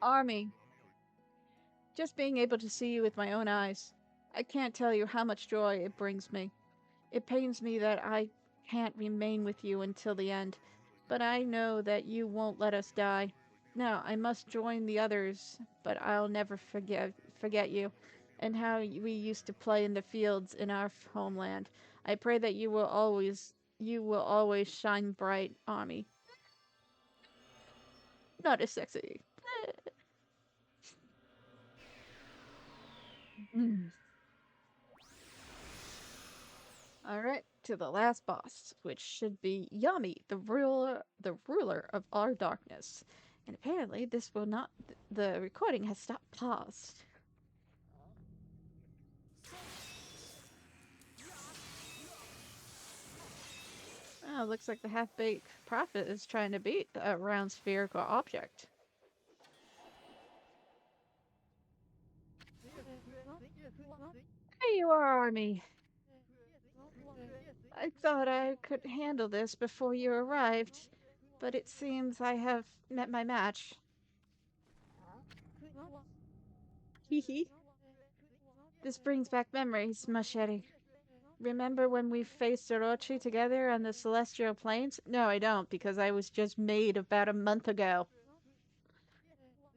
Army, just being able to see you with my own eyes. I can't tell you how much joy it brings me. It pains me that I can't remain with you until the end, but I know that you won't let us die. Now, I must join the others, but I'll never forget you and how we used to play in the fields in our homeland. I pray that you will always shine bright, Army. Not as sexy. Mm. All right, to the last boss, which should be Yami, the ruler of our darkness. And apparently, this will not. The recording has stopped paused. Oh, looks like the half-baked prophet is trying to beat a round spherical object. There you are, Army. I thought I could handle this before you arrived, but it seems I have met my match. Hee hee. This brings back memories, Machete. Remember when we faced Orochi together on the celestial plains? No, I don't, because I was just made about a month ago.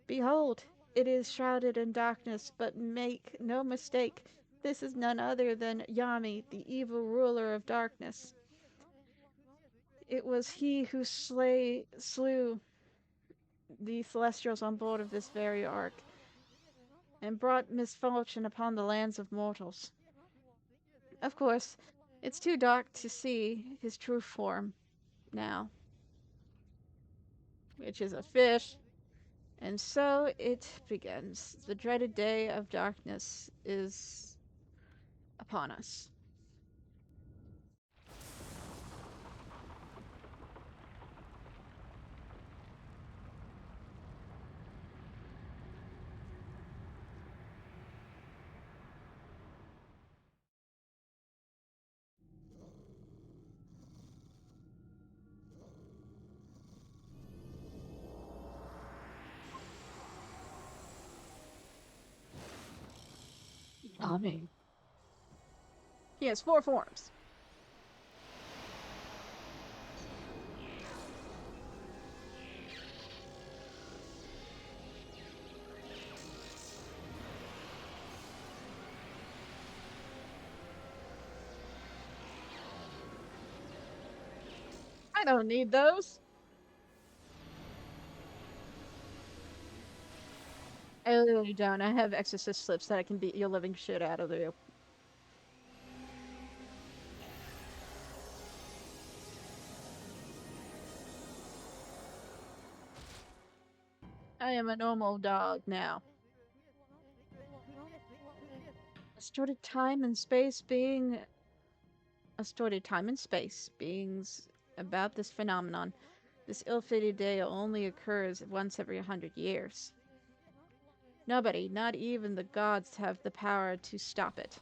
Behold, it is shrouded in darkness, but make no mistake, this is none other than Yami, the evil ruler of darkness. It was he who slew the celestials on board of this very ark, and brought misfortune upon the lands of mortals. Of course, it's too dark to see his true form now, which is a fish. And so it begins. The dreaded day of darkness is upon us. Amen. He has four forms. I don't need those. I literally don't. I have exorcist slips that I can beat your living shit out of you. I am a normal dog now. Distorted time and space being distorted time and space beings about this phenomenon. This ill-fated day only occurs once every 100 years. Nobody, not even the gods, have the power to stop it.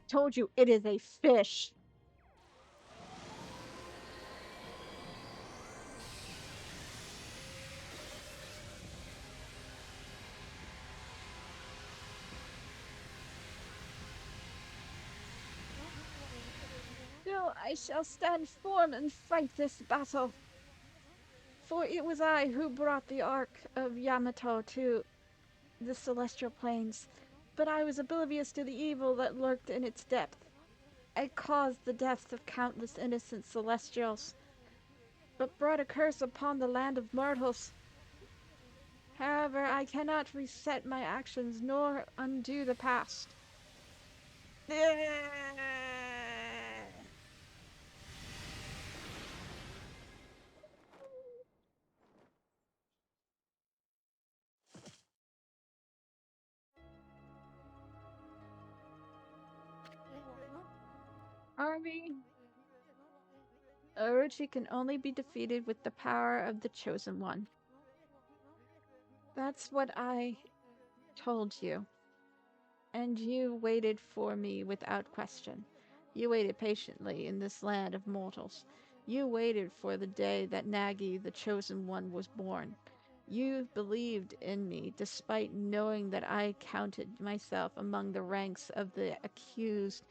Told you it is a fish. Still, I shall stand firm and fight this battle. For it was I who brought the Ark of Yamato to the celestial plains, but I was oblivious to the evil that lurked in its depth. I caused the deaths of countless innocent celestials, but brought a curse upon the land of mortals. However, I cannot reset my actions nor undo the past. Army, Orochi can only be defeated with the power of the Chosen One. That's what I told you. And you waited for me without question. You waited patiently in this land of mortals. You waited for the day that Nagi, the chosen one, was born. You believed in me despite knowing that I counted myself among the ranks of the accused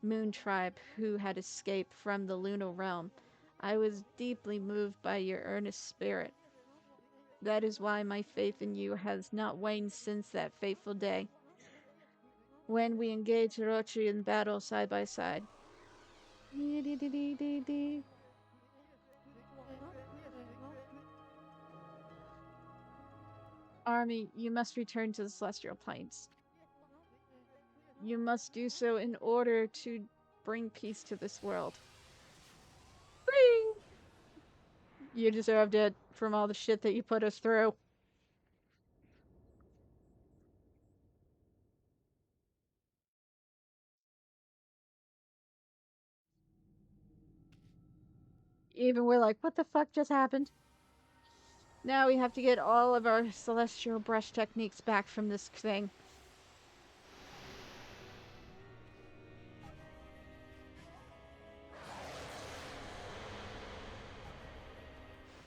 moon tribe who had escaped from the lunar realm. I was deeply moved by your earnest spirit. That is why my faith in you has not waned since that fateful day when we engaged Orochi in battle side by side. Army, you must return to the celestial planes. You must do so in order to bring peace to this world. Bring! You deserved it from all the shit that you put us through. Even we're like, what the fuck just happened? Now we have to get all of our celestial brush techniques back from this thing.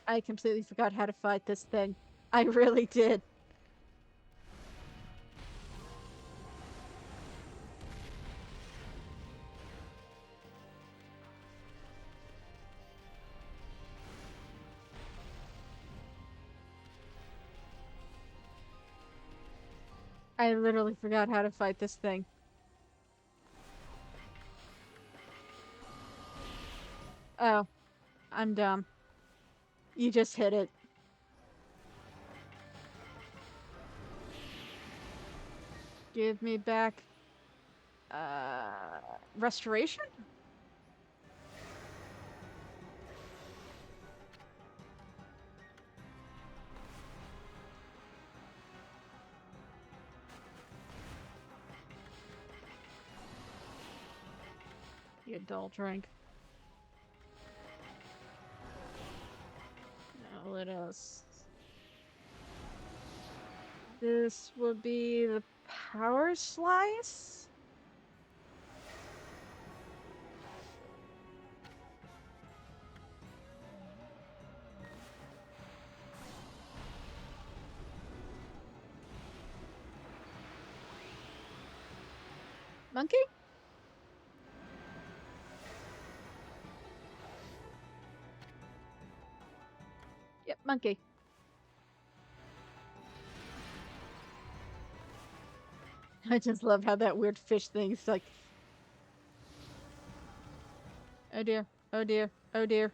I completely forgot how to fight this thing. I really did. I literally forgot how to fight this thing. Oh, I'm dumb. You just hit it. Give me back. Restoration? You dull drink. Now let us. This will be the power slice? Monkey? Yep, monkey. I just love how that weird fish thing is like. Oh dear, oh dear, oh dear.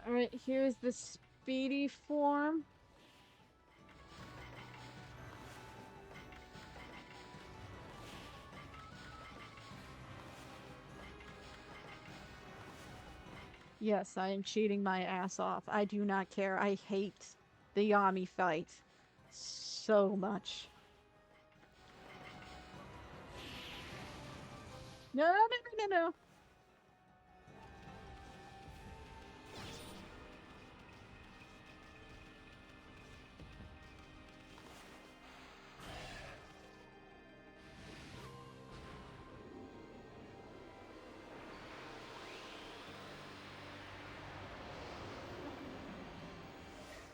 Alright, here's the speedy form. Yes, I am cheating my ass off. I do not care. I hate the Yami fight so much. No, no, no, no, no.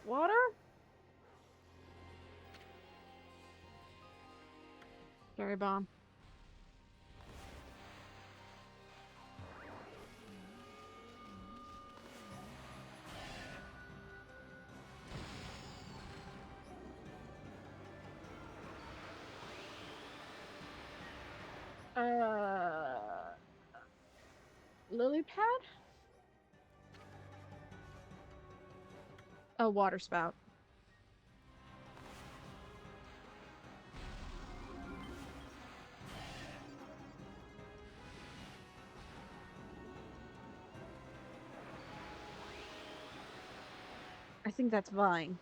Water? Sorry, bomb. Uh, lily pad? A water spout. I think that's vine.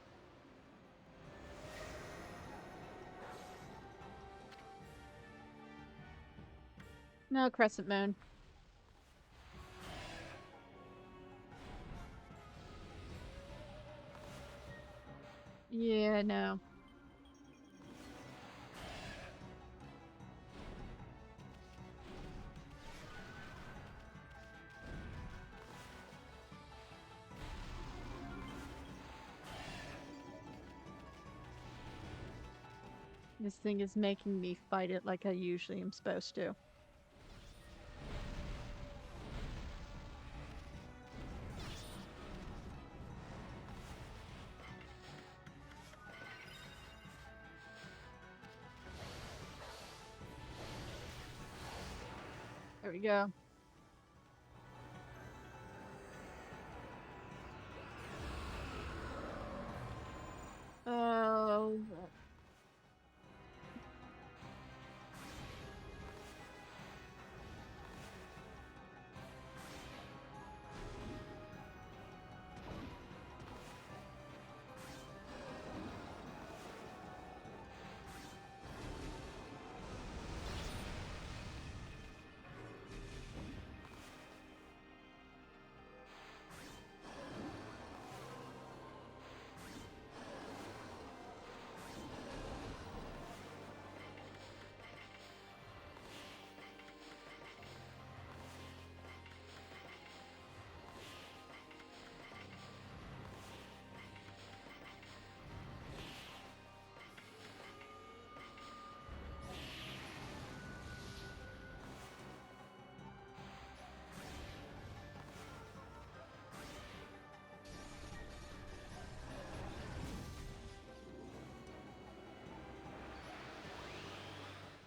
No, crescent moon. Yeah, no. This thing is making me fight it like I usually am supposed to. There we go. Oh,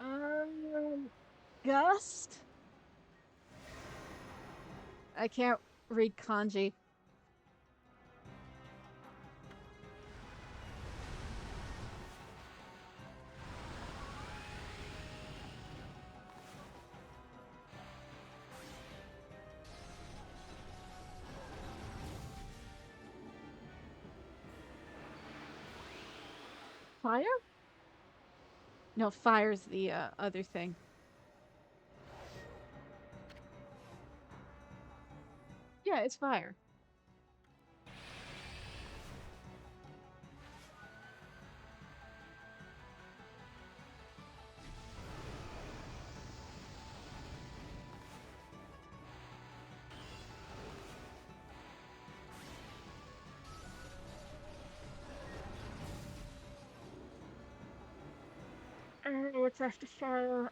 um, Gust? I can't read kanji. Fire? No, fire's the other thing. Yeah, it's fire. What's after fire?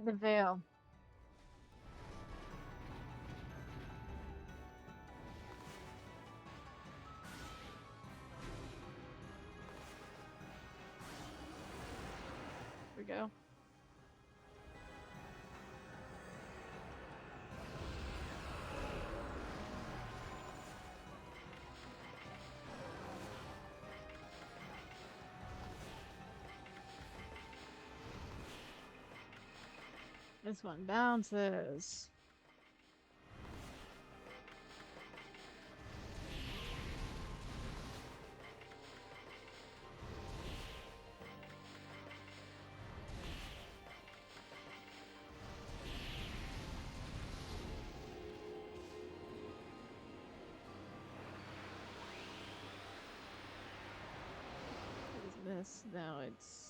The veil. Here we go. This one bounces. What is this? No, it's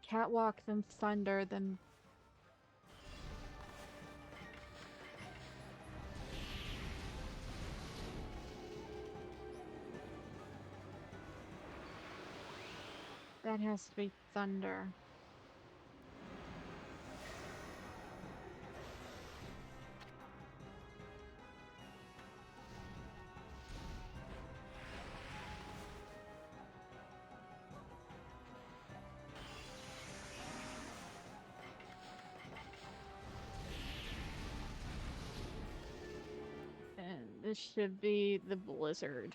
catwalk, then thunder, then that has to be thunder. And this should be the blizzard.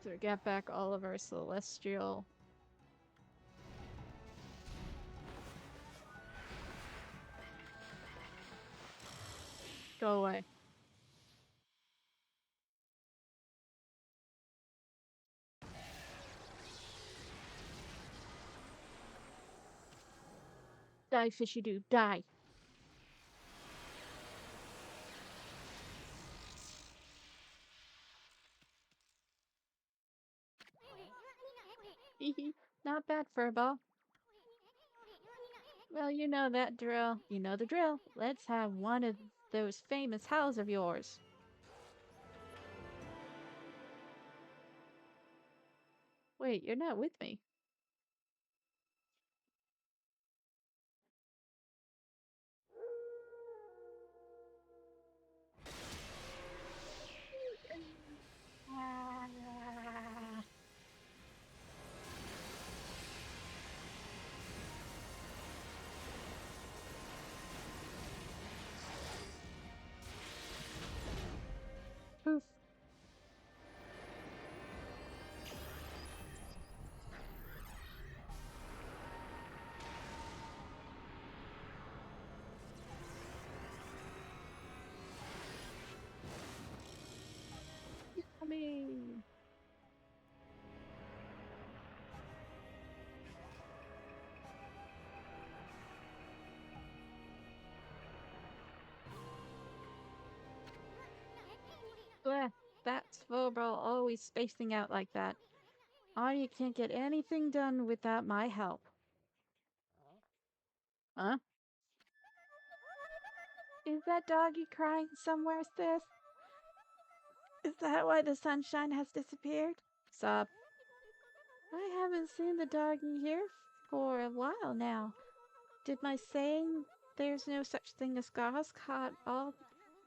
So we get back all of our celestial. Go away. Die, fishy do, die. Hee not bad, furball. Well, you know that drill. You know the drill. Let's have one of those famous howls of yours. Wait, you're not with me. Poof. Yummy. Bleh, that's furball always spacing out like that. Arnie can't get anything done without my help. Huh? Is that doggy crying somewhere, sis? Is that why the sunshine has disappeared? Sup? I haven't seen the doggy here for a while now. Did my saying there's no such thing as gauze caught all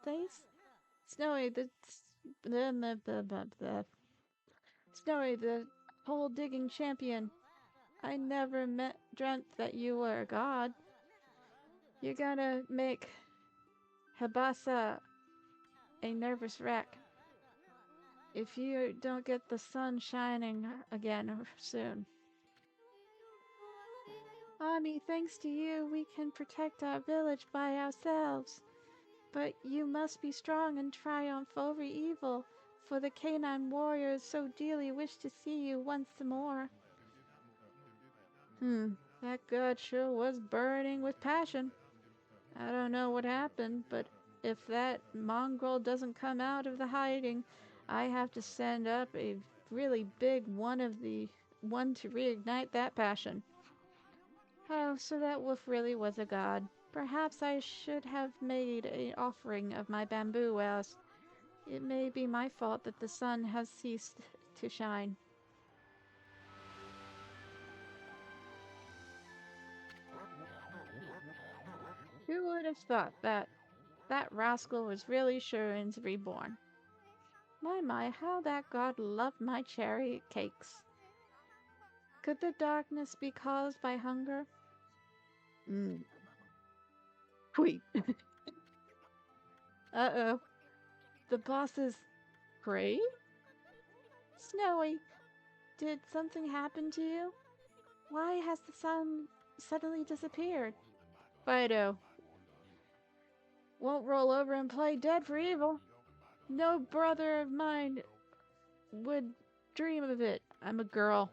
days? Snowy, the Snowy, the hole digging champion. I never dreamt that you were a god. You're gonna make Habasa a nervous wreck if you don't get the sun shining again soon. Ami, thanks to you, we can protect our village by ourselves. But you must be strong and triumph over evil, for the canine warriors so dearly wish to see you once more. That god sure was burning with passion. I don't know what happened, but if that mongrel doesn't come out of the hiding, I have to send up a really big one to reignite that passion. Oh, so that wolf really was a god. Perhaps I should have made an offering of my bamboo wares. It may be my fault that the sun has ceased to shine. Who would have thought that rascal was really Shurin's reborn? My, how that god loved my cherry cakes. Could the darkness be caused by hunger? Mm. Wait. Uh-oh. The boss is gray? Snowy, did something happen to you? Why has the sun suddenly disappeared? Fido, won't roll over and play dead for evil. No brother of mine would dream of it. I'm a girl.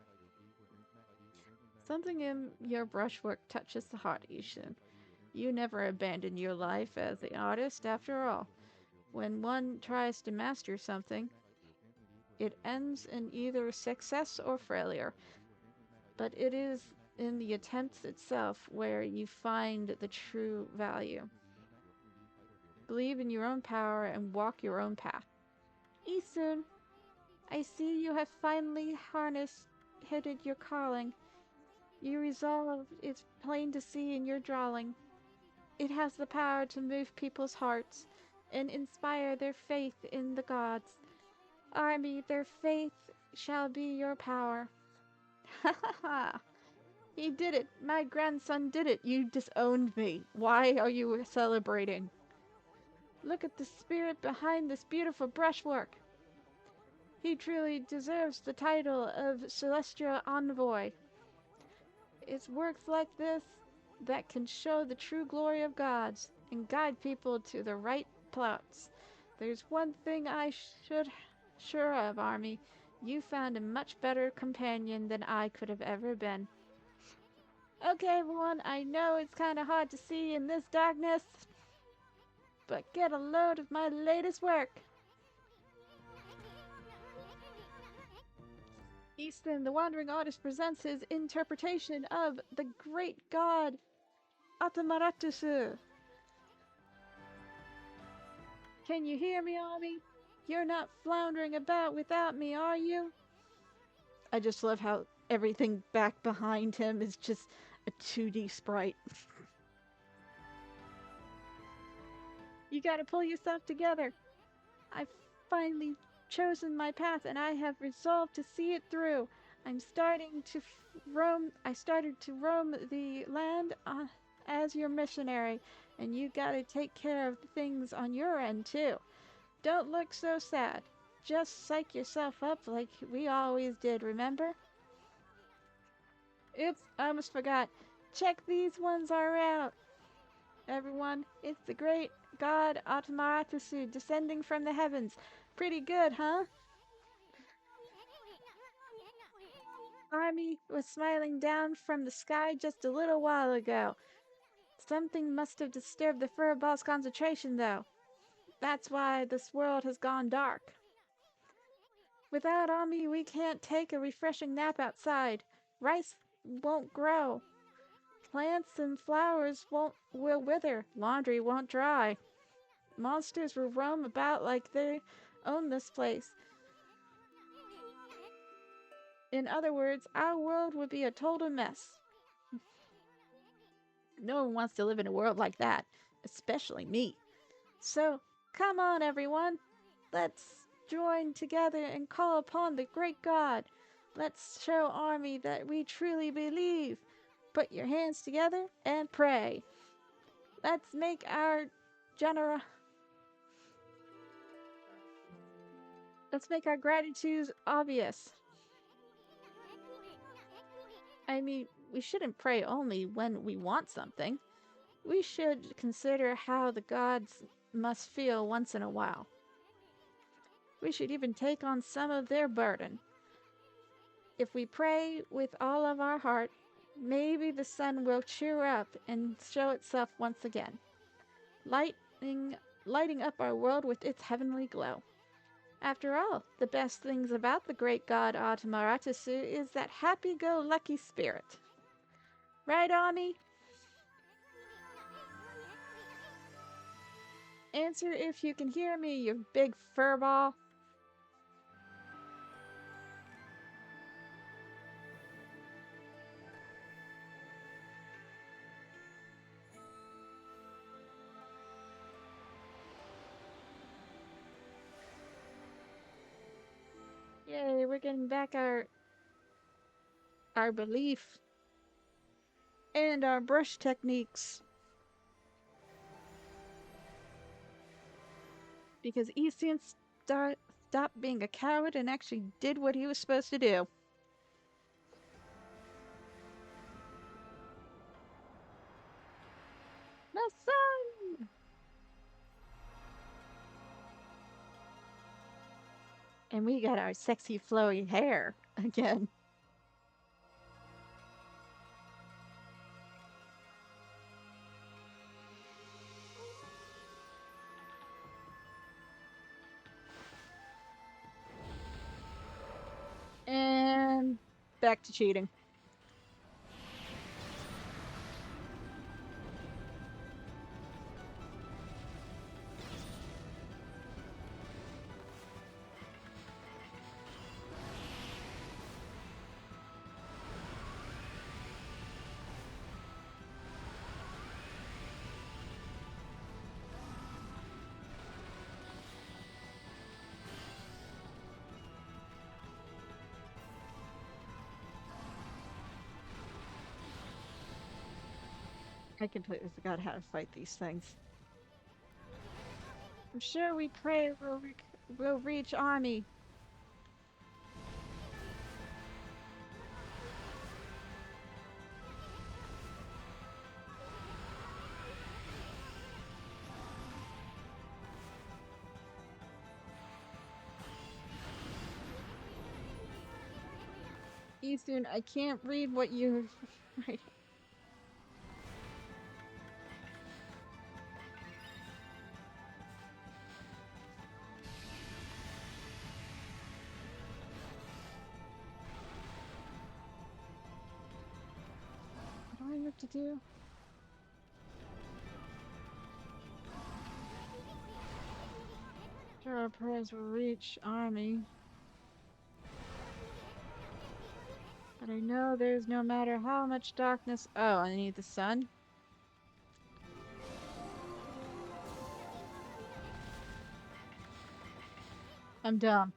Something in your brushwork touches the heart, Ishin. You never abandoned your life as an artist, after all. When one tries to master something, it ends in either success or failure. But it is in the attempts itself where you find the true value. Believe in your own power and walk your own path. Isun, I see you have finally hidden your calling. Your resolve is plain to see in your drawing. It has the power to move people's hearts and inspire their faith in the gods. Army, their faith shall be your power. Ha ha ha! He did it! My grandson did it! You disowned me! Why are you celebrating? Look at the spirit behind this beautiful brushwork! He truly deserves the title of Celestial Envoy. It's works like this that can show the true glory of gods and guide people to the right plots. There's one thing I should sure of, Army. You found a much better companion than I could have ever been. Okay, everyone, I know it's kind of hard to see in this darkness, but get a load of my latest work. Easton, the Wandering Artist, presents his interpretation of the great god Atamaratusu. Can you hear me, Ami? You're not floundering about without me, are you? I just love how everything back behind him is just a 2D sprite. You gotta pull yourself together. I've finally chosen my path and I have resolved to see it through. I started to roam the land as your missionary, and you gotta take care of things on your end too. Don't look so sad. Just psych yourself up like we always did, remember? Oops, I almost forgot. Check these ones are out. Everyone, it's the great god Atamaratasu descending from the heavens. Pretty good, huh? Army was smiling down from the sky just a little while ago. Something must have disturbed the furball's concentration, though. That's why this world has gone dark. Without Ami, we can't take a refreshing nap outside. Rice won't grow. Plants and flowers will wither. Laundry won't dry. Monsters will roam about like they own this place. In other words, our world would be a total mess. No one wants to live in a world like that, especially me. So, come on, everyone. Let's join together and call upon the great God. Let's show Army that we truly believe. Put your hands together and pray. Let's make our genera. Let's make our gratitude obvious. I mean, we shouldn't pray only when we want something. We should consider how the gods must feel once in a while. We should even take on some of their burden. If we pray with all of our heart, maybe the sun will cheer up and show itself once again, lighting, lighting up our world with its heavenly glow. After all, the best things about the great god Atamaratasu is that happy-go-lucky spirit. Right, Ami? Answer if you can hear me, you big furball. Yay, we're getting back our belief and our brush techniques. Because Easton stopped being a coward and actually did what he was supposed to do. The sun! And we got our sexy flowy hair again. And back to cheating. I completely forgot how to fight these things. I'm sure we pray we'll reach Army. Easton, I can't read what you're writing. to do? Sure, our prayers will reach army, but I know there's no matter how much darkness. Oh, I need the sun. I'm dumb.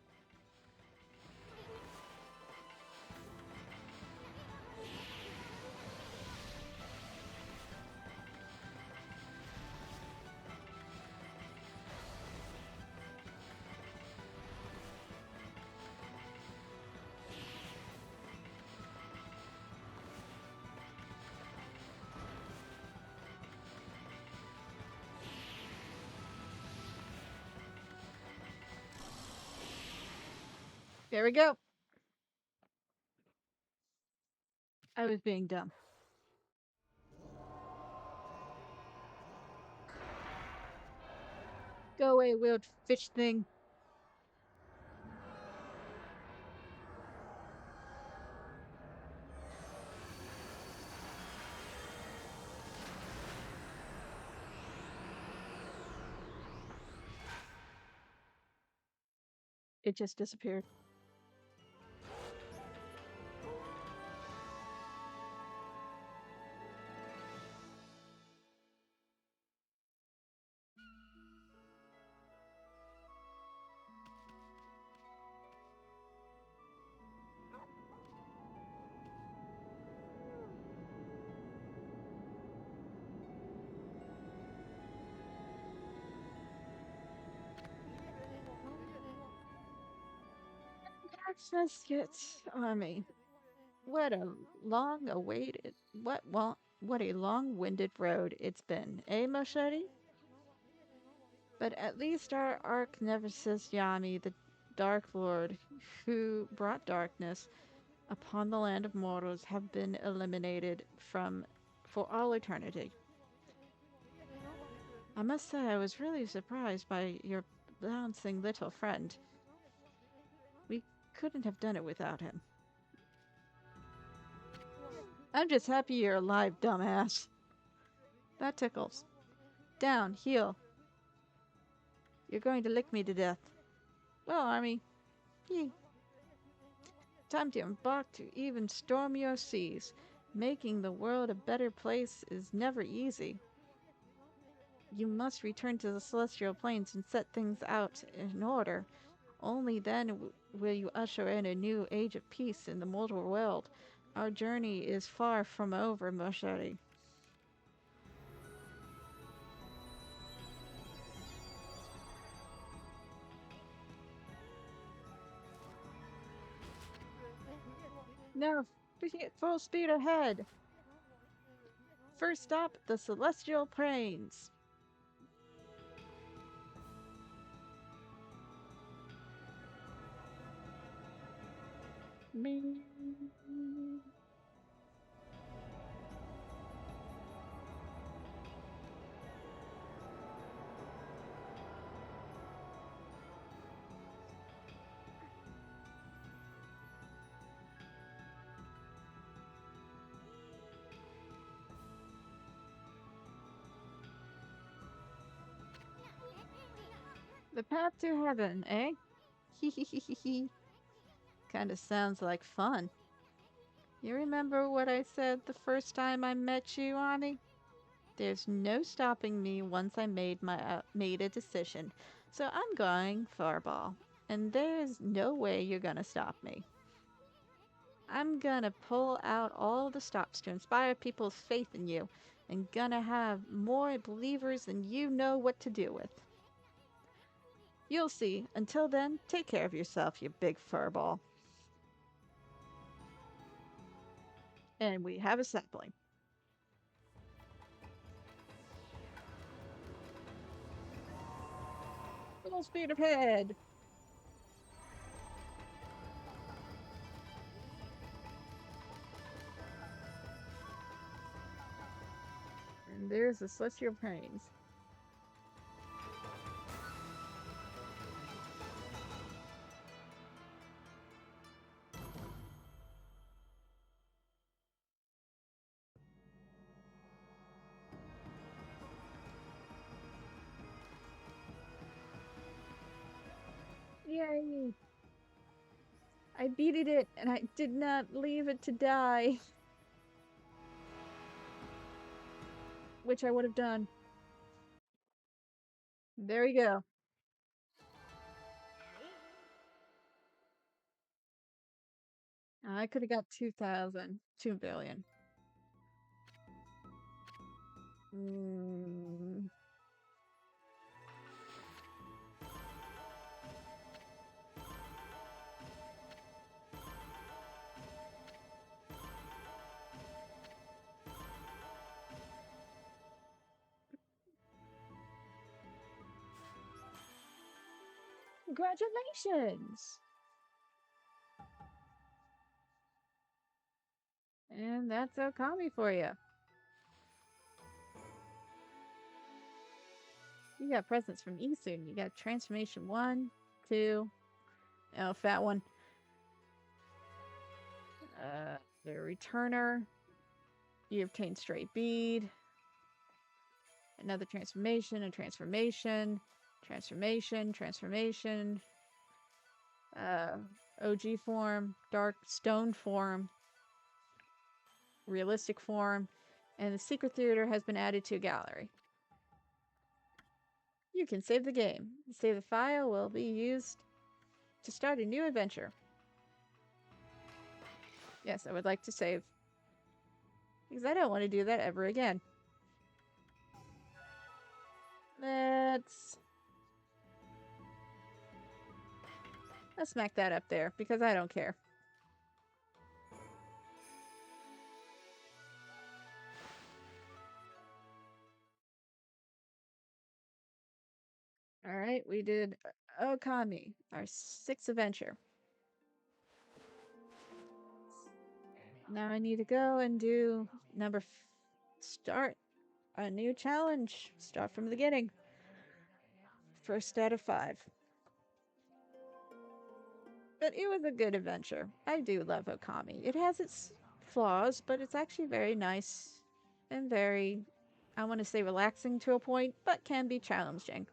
There we go. I was being dumb. Go away, weird fish thing. It just disappeared. Access gets army. What a long awaited what a long winded road it's been, eh, Machete? But at least our arc nemesis Yami, the Dark Lord, who brought darkness upon the land of mortals, have been eliminated from for all eternity. I must say I was really surprised by your bouncing little friend. We couldn't have done it without him. I'm just happy you're alive, dumbass. That tickles. Down, heal. You're going to lick me to death. Well, Army, yee. Time to embark to even stormier seas. Making the world a better place is never easy. You must return to the celestial planes and set things out in order. Only then will you usher in a new age of peace in the mortal world. Our journey is far from over, Machete. Now, full speed ahead. First stop, the celestial plains. Me. The path to heaven, eh? Hee hee hee hee hee. Kinda sounds like fun. You remember what I said the first time I met you, Ani? There's no stopping me once I made a decision. So I'm going Fireball, and there's no way you're gonna stop me. I'm gonna pull out all the stops to inspire people's faith in you, and gonna have more believers than you know what to do with. You'll see. Until then, take care of yourself, you big furball. And we have a sapling. Full speed ahead. And there's the celestial plains. I beated it and I did not leave it to die, which I would have done. There we go. I could have got 2,000, 2 billion. Mm. Congratulations! And that's okami for you. You got presents from Eastern. You got transformation 1, 2. Oh, fat one. The returner. You obtain straight bead. Another transformation, a transformation, transformation, transformation. Uh, OG form, dark stone form, realistic form, and the secret theater has been added to a gallery. You can save the game. Save the file will be used to start a new adventure. Yes, I would like to save. Because I don't want to do that ever again. Let's smack that up there because I don't care. All right, we did Okami, our 6th adventure. Now I need to go and do start a new challenge. Start from the beginning. First out of 5. But it was a good adventure. I do love Okami. It has its flaws, but it's actually very nice and very, I want to say relaxing to a point, but can be challenging.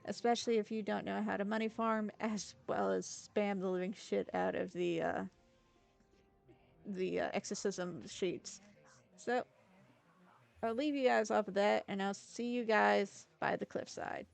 Especially if you don't know how to money farm, as well as spam the living shit out of the exorcism sheets. So I'll leave you guys off of that, and I'll see you guys by the cliffside.